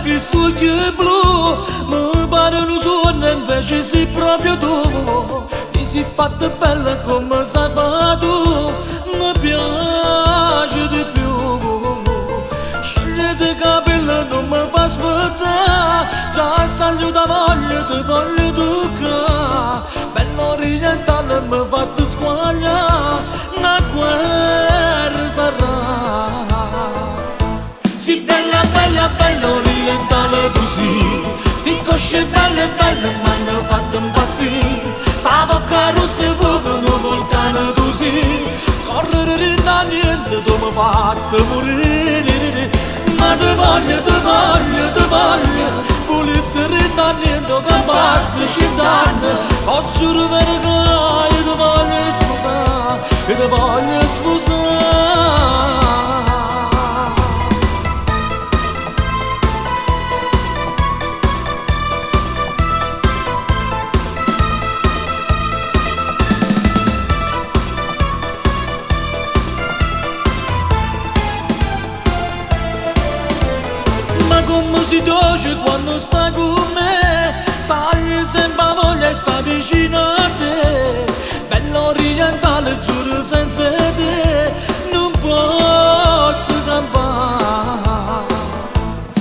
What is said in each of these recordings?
occhi stucchi e blu, mi pare un sogno invece sei proprio tu. Ti sei fatta bella come sei fatto tu, mi piace di più. Scegliete capelli non mi fa aspettare, già saluta voglia, ti voglio toccare. Bello orientale mi fatto squagliare, una guerra sarà. Si bella, bella, bella orientale così, si cosce belle, belle, mi hanno fatto impazzire. Sta bocca rossa e fuoco, un vulcano così, scorrere da niente, tu mi fatto morire. Ma te voglio, te voglio, te voglio, volessi da niente che passi cent'anni. Ho giuro verità, io te voglio sposare, io te voglio sposare. Come si dice quando stai con me, sai sempre voglia e sta vicino a te. Bello orientale, giuro senza te non posso campare.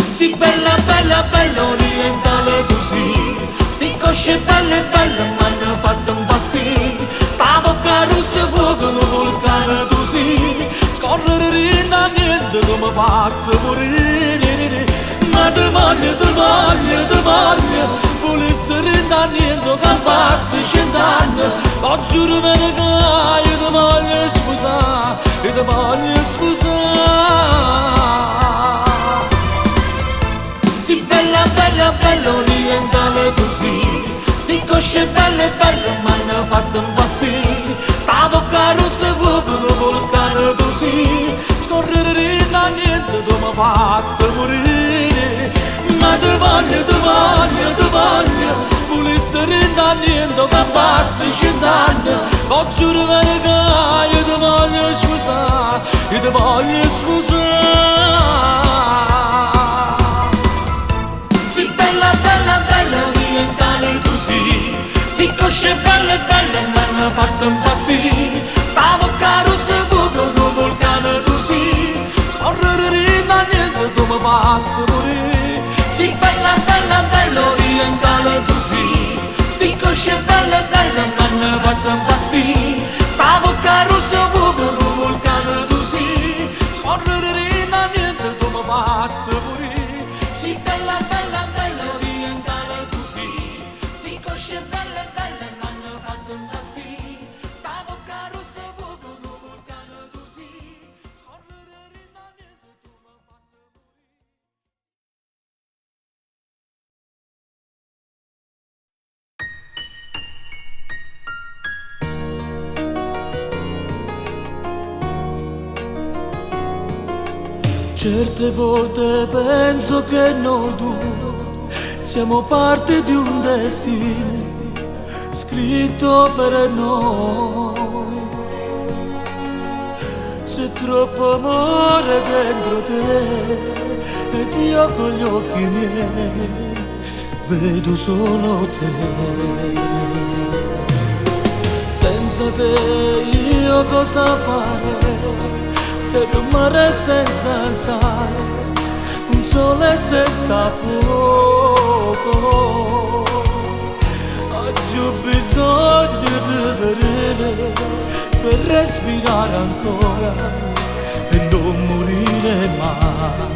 Si bella, bella, bella orientale così, sti cosce belle, belle mi hanno fatto impazzire. Sta bocca rossa e fuoco, un vulcano così, scorrere da niente come fatto morire. Ma te voglio, te voglio, te voglio, volessi da niente che passi cent'anni. Ho giuro verità, io te voglio sposare, io te voglio sposare. Si bella, bella, bella orientale così, sti cosce belle, belle mi hanno fatto impazzire. Sta bocca rossa e fuoco, un vulcano così, scorrere da niente, tu mi hai fatto morire. Ma te voglio, te voglio, te voglio, volessi da niente che passi cent'anni. Ho giuro verità, io te voglio sposare, io te voglio sposare. Si bella, bella, bella orientale così, sti cosce belle, belle mi hanno fatto impazzire. Sta bocca rossa e fuoco, un vulcano così, scorrere da niente tu mi hai fatto morire. Si bella, bella, bella orientale così, sti cosce belle, belle mi hanno fatto impazzire. Sta bocca rossa e fuoco, un vulcano così, scorrere da niente tu mi hai fatto morire. Si bella, bella, bella orientale così, sti cosce belle, belle mi hanno fatto impazzire. Sta bocca rossa e fuoco, un vulcano così, scorrere da niente tu mi hai fatto morire. Certe volte penso che noi due siamo parte di un destino scritto per noi. C'è troppo amore dentro te ed io con gli occhi miei vedo solo te. Senza te io cosa fare? Se un mare senza sale, un sole senza fuoco. Ho bisogno di vedere per respirare ancora e non morire mai.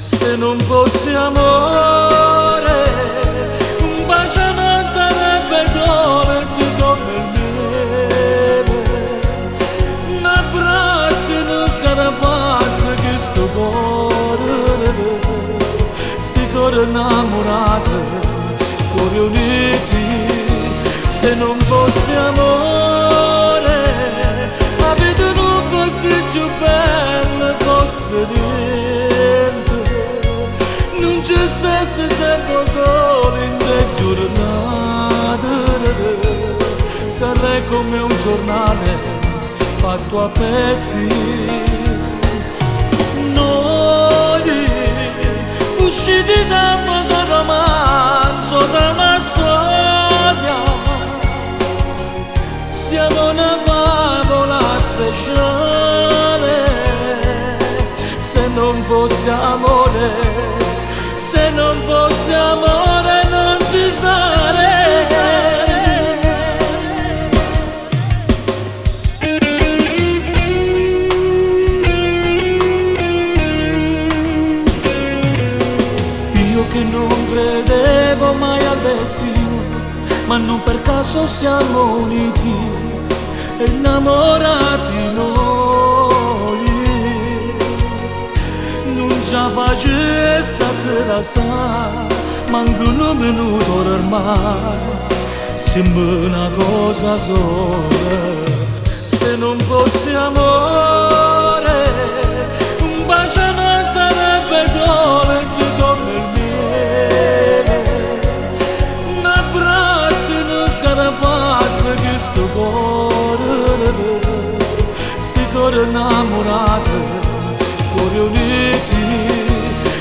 Se non fosse amore, un bacio non sarebbe dolce come il miele. Un abbraccio non scarafasta che sto cuore innamorato, cuori uniti. Se non fosse amore, la vita non fosse più bella, fosse niente. Non ci stesse sempre solo in te giornate. Sarei come un giornale fatto a pezzi. Noi usciti da un romanzo, da una storia. Siamo una favola speciale, se non fosse amore, se non fosse amore non ci sarei. Io che non credevo mai al destino, ma non per caso siamo uniti e innamorati noi. Non ci facesse attrasare manco un minuto ormai, sembra una cosa sola. Se non fosse amore, un bacio non sarebbe dolce come il miele, un abbraccio non scarafasse che sti cuore innamorati, cuori uniti.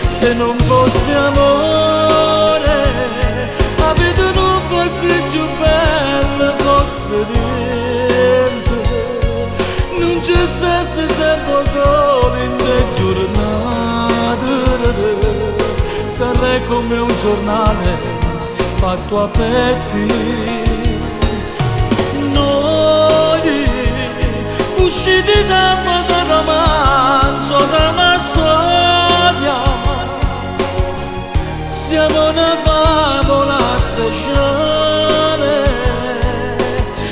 Se non fosse amore, la vita non fosse più bella, fosse niente, non ci stesse sempre solo in te giornate, sarei come un giornale fatto a pezzi. Noi usciti da un romanzo, da una storia, siamo una favola speciale,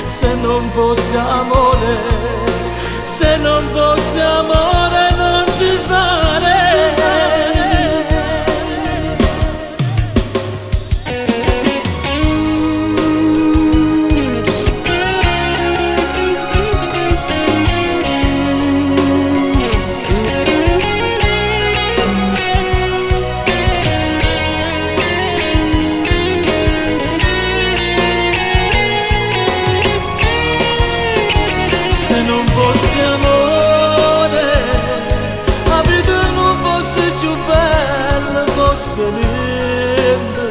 se non fosse amore, se non fosse amore non ci sarei. Se non fosse amore, la vita non fosse più bella, fosse niente,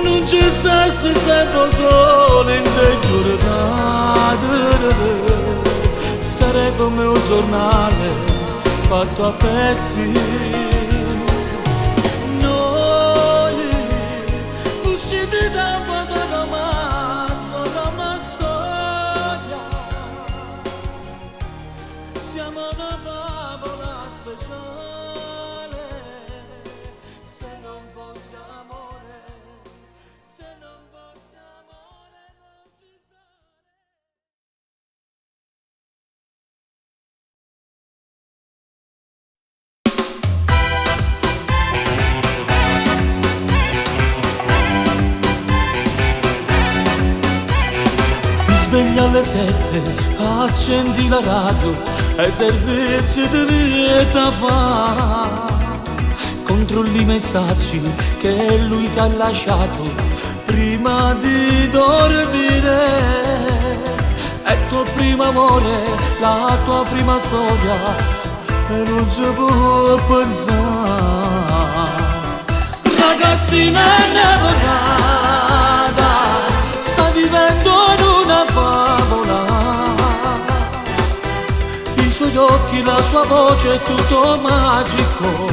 non ci stesse sempre solo in te giornate, sarei come un giornale fatto a pezzi. Noi usciti da un romanzo, da una storia, siamo una favola speciale, se non fosse amore, se non fosse amore non ci sarei. Ti svegli alle 7, accendi la radio e i servizi di vita fa. Controlli i messaggi che lui ti ha lasciato prima di dormire. È il tuo primo amore, la tua prima storia e non ci può pensare. Ragazzina innamorata, sta vivendo in una favola. I suoi occhi, la sua voce è tutto magico,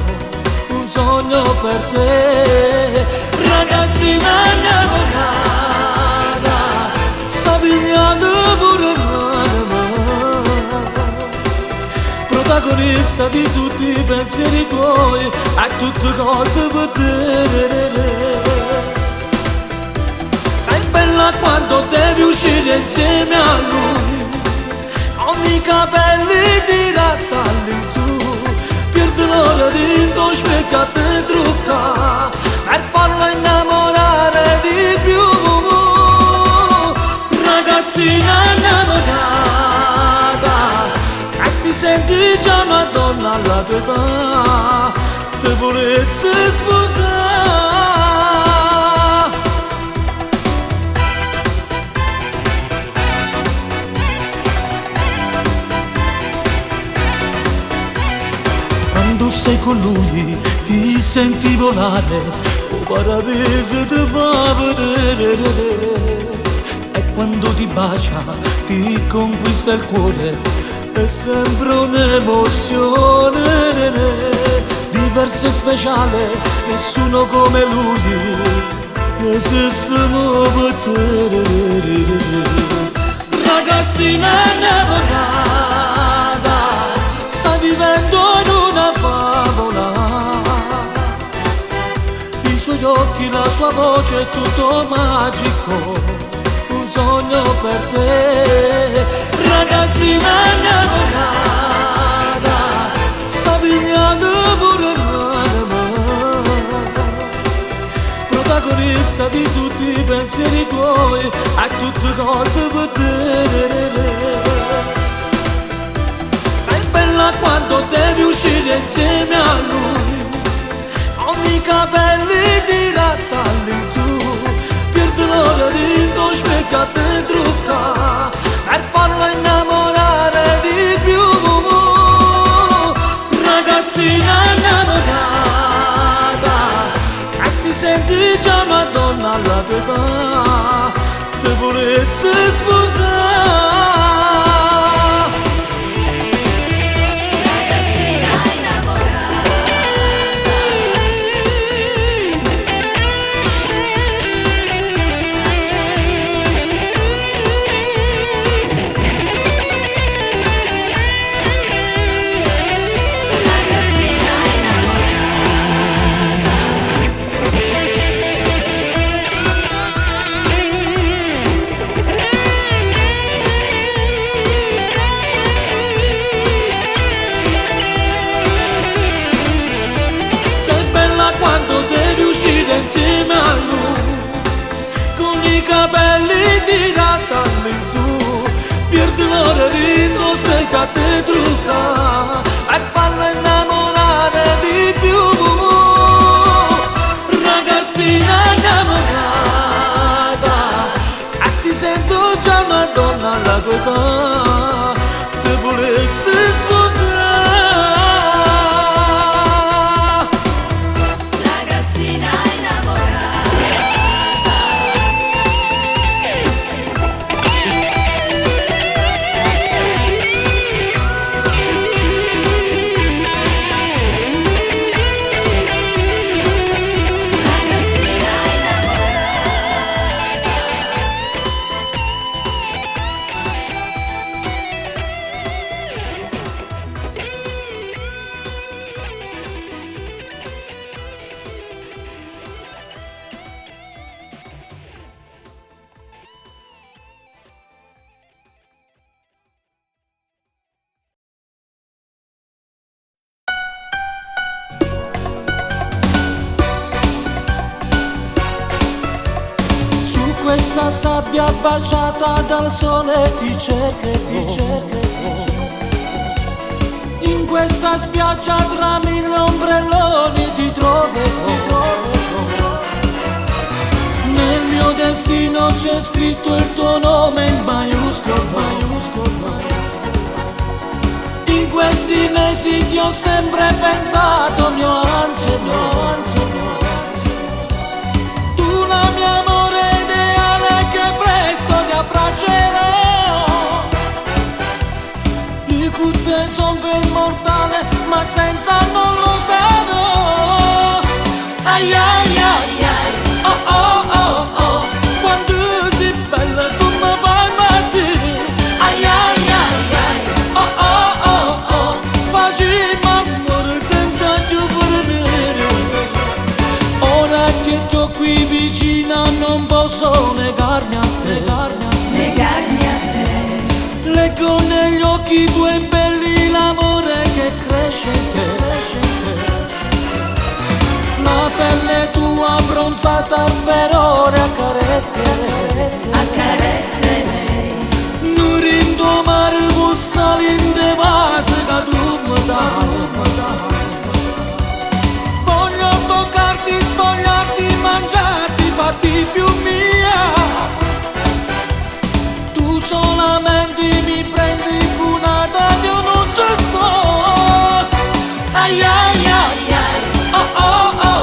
un sogno per te. Ragazzina innamorata, sta pigliando pure l'anima, protagonista di tutti i pensieri tuoi, a tutte cose per te. Sei bella quando devi uscire insieme a lui, con i capelli tirati all'insù, perdi l'ora di indospecca e te trucca per farla innamorare di più. Ragazzina innamorata, e ti senti già una donna alla tua età, te volessi sposare. Quando sei con lui ti senti volare, o paradiso ti fa vedere. E quando ti bacia, ti conquista il cuore, è sempre un'emozione. Diverso e speciale, nessuno come lui esiste per te. Ragazzina innamorata, sta vivendo in una favola. I suoi occhi, la sua voce è tutto magico, un sogno per te. Ragazzina innamorata, sta pigliando pure l'anima, protagonista di tutti i pensieri tuoi, a tutte cose per te. Sei bella quando devi uscire insieme a lui, con i capelli tirati all'insù, perdi l'ora di tuo specchio a te trucca, per farla innamorare di più. Ragazzina innamorata, e ti senti già una donna alla tua età, ti volessi sposare. Insieme a lui, con i capelli tirati all'insù, perdi l'ora rindo, specchia a te trucca, per farla innamorare di più. Ragazzina innamorata, e ti sento già una donna alla tua età, ti volessi sposare. Questa sabbia baciata dal sole ti cerca, ti cerca. In questa spiaggia tra mille ombrelloni ti trovo. Nel mio destino c'è scritto il tuo nome in maiuscolo. In questi mesi ti ho sempre pensato, mio angelo. Tu la mia amore che presto ti abbraccerò. Io con te son immortale, ma senza non lo sarò. Ai ai ai ai, oh oh oh oh, quando sei bella tu mi fai impazzire. Ai ai ai ai, oh oh oh oh, facciamo amore senza più venire. Ora che ti ho qui vicina non posso negarmi a te. Leggo negli occhi tuoi belli l'amore che cresce in te. La pelle tua abbronzata per ore accarezza lei. Non rindo mare salinde vase che tu mi dai. Voglio toccarti, spogliarti, mangiarti, farti più mia. Tu solamente mi prendi cunata, io non ci sto. Ai ai ai ai, oh oh oh.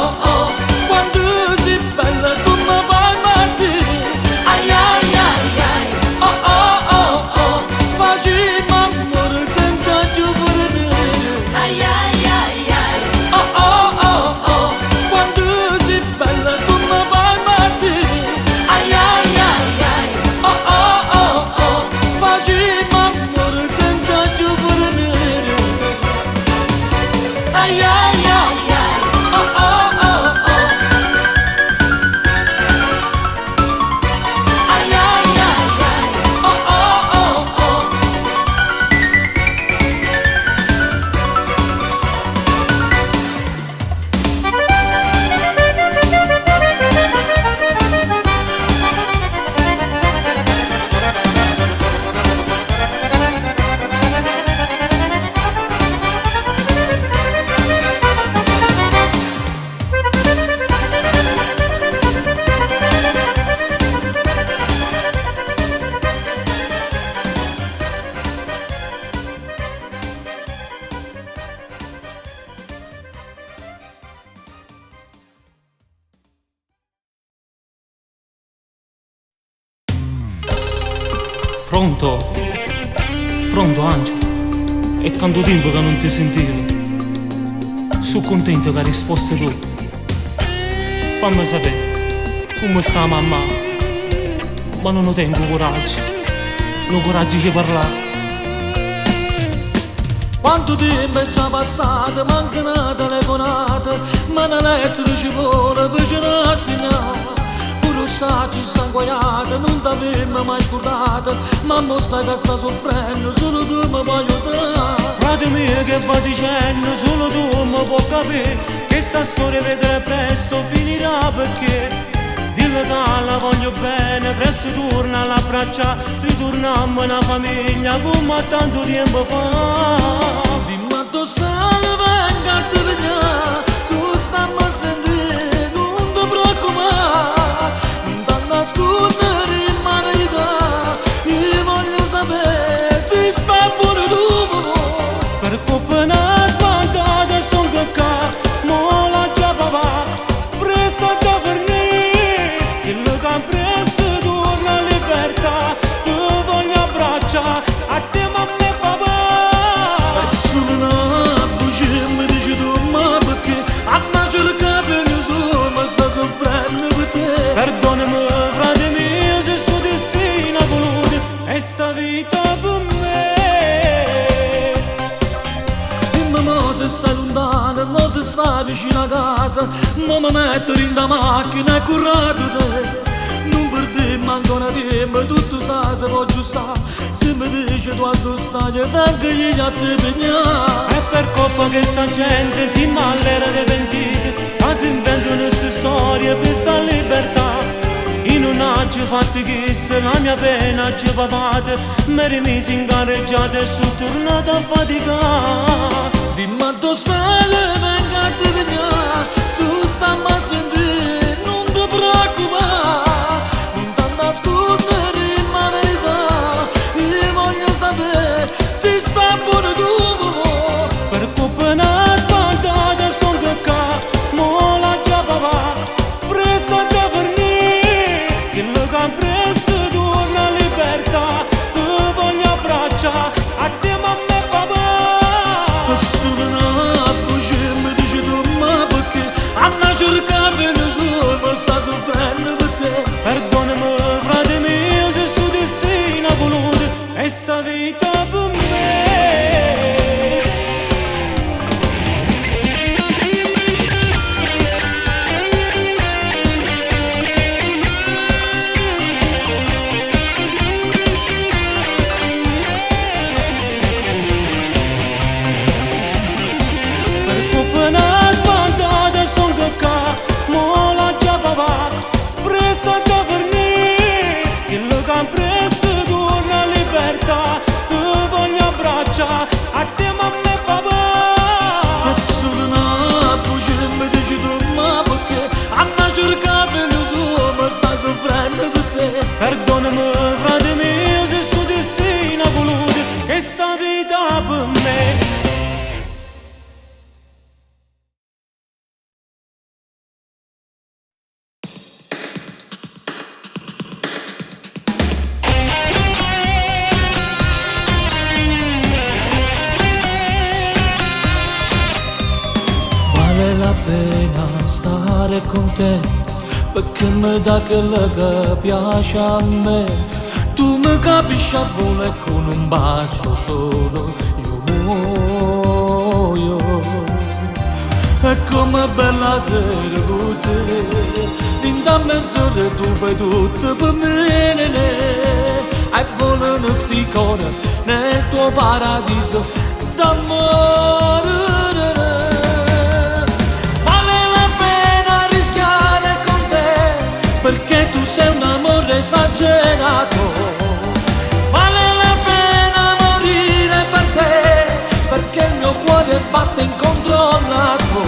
Pronto? Pronto Angelo? È tanto tempo che non ti sentivo. Sono contento che hai risposto tu. Fammi sapere come sta mamma. Ma non ho tengo coraggio. Non ho coraggio di parlare. Quanto tempo è già passato, manca una telefonata, ma una lettera ci vuole per ce la segnare. Pure saggi sanguinati, non t'avemmo mai scordato, ma mo sai che sta soffrendo, solo tu mi puoi aiutare. Frate mio che va dicendo, solo tu mi puoi capire che sta storia vedrà presto finirà perché dillo che la voglio bene, presto torna all'abbraccia, ritorniamo una famiglia come tanto tempo fa. Dimmi dove stai, venga a te vedere, su stammi a sentire, non ti preoccupare, non ti nascondere in verità, io voglio sapere se stai pure tu. Per colpa una sbandata sto qua, mo la già papà, presto da fornire, che lo che presto torna a libertà, io voglio abbracciare a te mamma e papà. Solo una voce mi dice tu, ma perché a me cerca per nessuno, ma sta soffrendo per te. Perdonami frate mio se sto destino ha voluto e sta vita per me. Dimmi mo se stai lontano, mo se stai vicino a casa, mo mi metto in da macchina e currato te. Non perdiamo ancora tempo, tutto sa se può aggiustare. Se mi dice tu a dove stai, vengo io a te pigliare. È per colpa che sta gente si mallera di pentite, ma si inventano queste storie per sta libertà. Io non ho già fatto questo, la mia pena ci papate, mi rimisi in gareggiata e sono tornato a faticare. Dimmi dove stai, vengo a te pigliare, su stammi a sentire, non ti preoccupare, non ti nascondere in verità, io voglio sapere se stai pure tu. Per colpa una sbandata sto qua, mo la già papà, presto da fornire, che lo che presto torna a libertà, io voglio abbracciare a te mamma e papà. Solo una voce mi dice tu, ma perché a me cerca per nessuno, ma sta soffrendo per te. Perdonami frate mio se sto destino ha voluto e sta vita per me. Per colpa una sbandata sto qua, mo la già papà, presto da fornire, che lo che presto torna a libertà, io voglio abbracciare a te mamma e papà. Solo una voce mi dice tu, ma perché a me cerca per nessuno, ma sta soffrendo per te. Perdonami frate mio se sto destino ha voluto che sta vita per me. Vale la pena stare con te, perché mi dà quello che piace a me. Tu mi capisci a volo e con un bacio solo io muoio. E come bella sera con te, in da mezz'ora tu fai tutto per me. E volano sti cuore nel tuo paradiso d'amore. Perché tu sei un amore esagerato, vale la pena morire per te, perché il mio cuore batte incontrollato.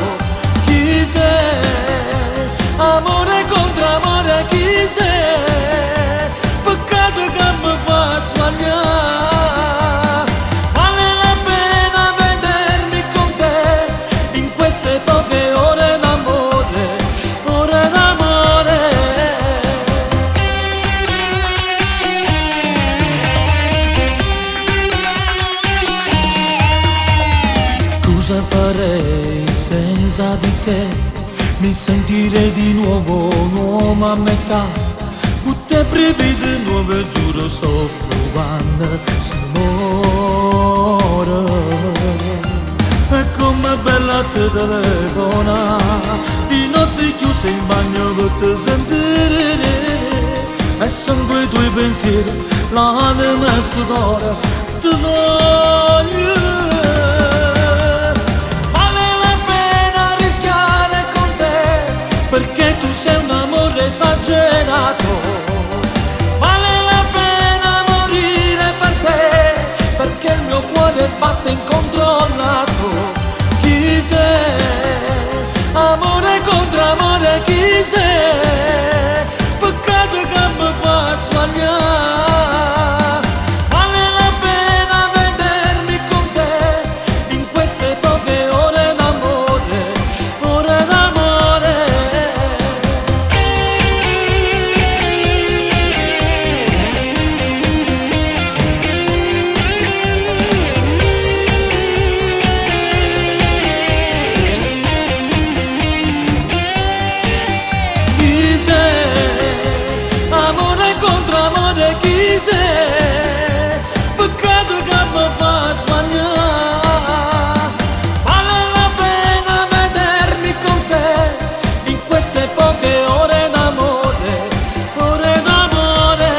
Chi sei? Amore contro amore, chi sei? Peccato che mi fa sbagliare. Vale la pena vedermi con te in queste poche ore d'amore, ore d'amore. te mi sentirei di nuovo un uomo a metà. Tutte brividi nuove giuro sto provando se muore. E come bella te telefona, di notte chiusa in bagno per te sentire. E sono quei tuoi pensieri, l'anima e sto cuore ti voglio. Vale la pena rischiare con te, perché tu sei un amore esagerato. Vale la pena morire per te, perché il mio cuore batte incontrollato. Chi sei? Amore contro amore, chi sei? Peccato che mi fa sbagliare. Vale la pena vedermi con te in queste poche ore d'amore, ore d'amore. Chi sei? Amore contro amore, chi sei? Peccato che mi fa sbagliare. Vale la pena vedermi con te in queste poche ore d'amore, ore d'amore.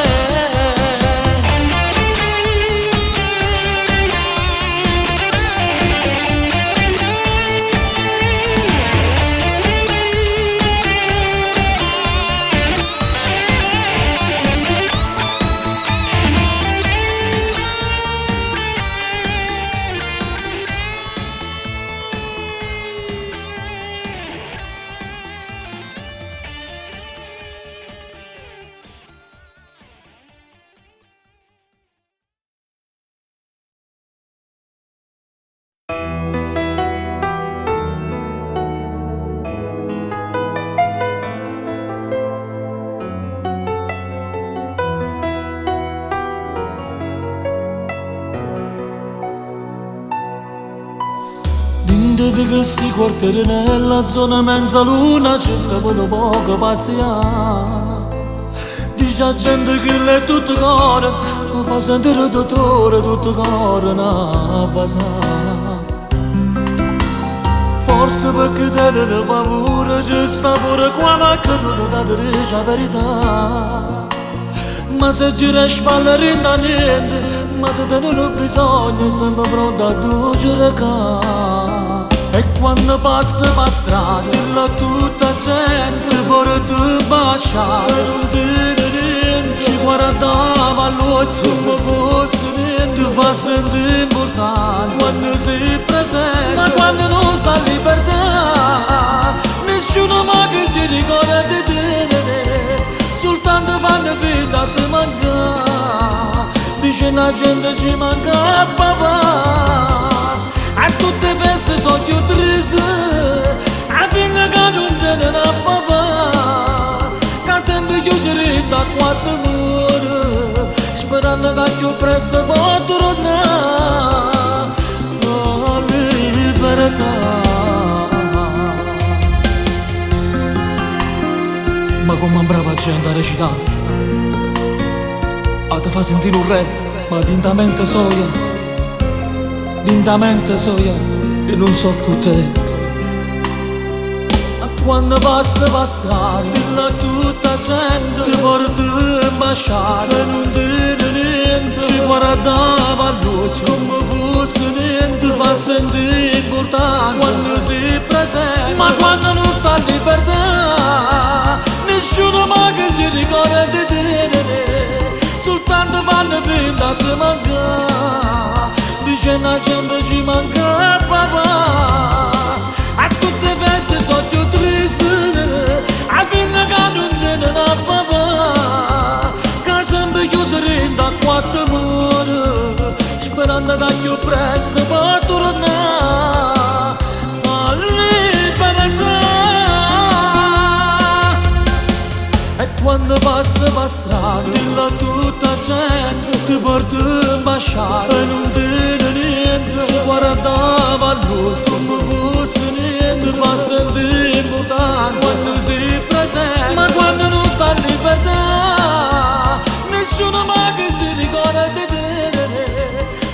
Dinte di questi quartieri nella zona mezza luna ci stavano poco pazienza. Dice a gente che lei tutto cuore, ma fa sentire dottore tutto cuore una fasà. Forse perché te paura ci sta pure qualcuno che ti dice la verità. Ma se gira le spalle rinda niente, ma se te non ho bisogno sempre pronto a ducere ca. E quando passa per strada la tutta gente pure ti bacia e non dire niente. Ci guardava all'occhio come fosse niente. Ti fa sentire importante quando sei presente, ma quando non sta in libertà nessuno mai che si ricorda di te. Soltanto fanno finta a te mancare. Dice la gente ci manca papà. A tutte le feste sono più triste, a fine che non te ne da papà. Che sempre chiudere da 4 ore, sperando che più presto può tornare la libertà. Ma come brava gente a recitare, a te fa sentire un re, ma dintamente soia. Dintamente so io e non so con te. A quando passa per strada la tutta gente ti porta a baciare e non dire niente. Ci guardava all'occhio come fosse niente. Fa sentire importante quando si presente, ma quando non sta in libertà nessuno mai che si ricorda di te. Soltanto fanno finta a te mancare. Dice la gente ci manca papà. A tutte le feste sono più triste, a fine che non te ne da papà. Che sempre chiuso da 4 ore, sperando che più presto può tornare a libertà. E quando passa per strada la tutta gente ti porta a baciare e non dire niente. Ci guardava all'occhio come fosse niente. Fa sentire di importante quando si presenta, ma quando non sta in libertà nessuno mai che si ricorda di te,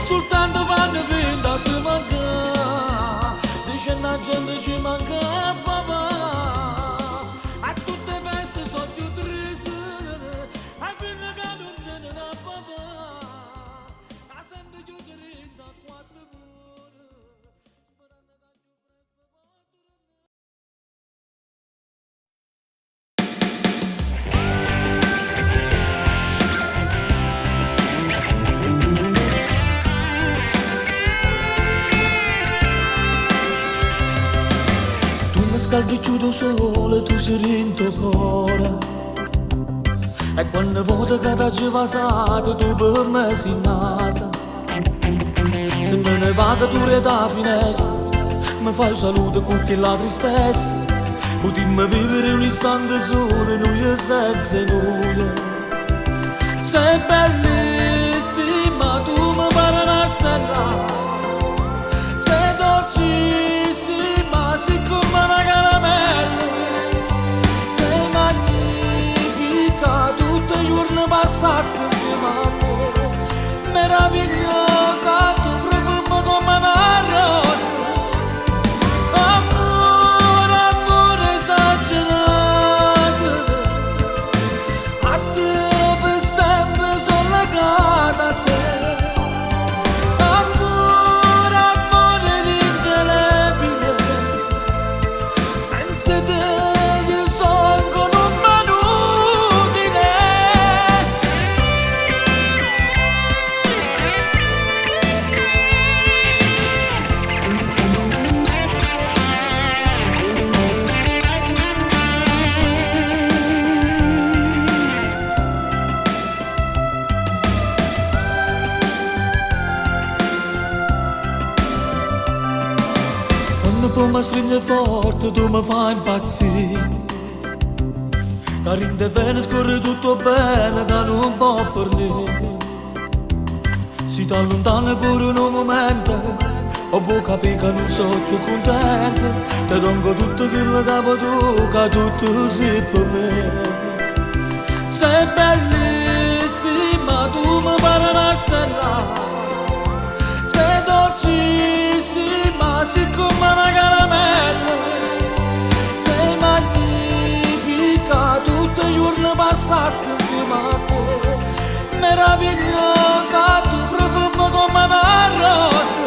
soltanto fanno finta di mancare, dice la gente ci manca papà, a tutte le feste sono più tristi, a fine che non tiene a papà, a sempre chiudere da quattro mura. Scaldo e chiudo sole, tu sei in tuo cuore. E quando volta che ti ci passato, tu per me sei nata. Se me ne vado tu da finestra, mi fai un saluto con che la tristezza. Potremmo vivere un istante solo, noi senza noi. Sei bellissima, tu mi pare una stella. Sei dolcissima, siccome una caramella. Sei magnifica, tutti i giorni passassi insieme a me. Meravigliosa, tu profumo come una rosa. Amore, amore esagerato, a te per sempre sono legata a te. Amore, amore indelebile, senza te io sono un umano inutile. Quando poi mi stringe forte tu mi fai impazzire. La rinde bene scorre tutto bene che non può fornire. Si ti allontana pure un momento, o vuoi capire che non so più contento. Ti dongo tutto quello che vuoi tu, che tutto sei per me. Sei bellissima, tu mi pare una stella. Sei dolcissima, siccome una caramella. Sei magnifica, tutti i giorni passassi insieme a te. Meravigliosa, tu profumo come una rosa.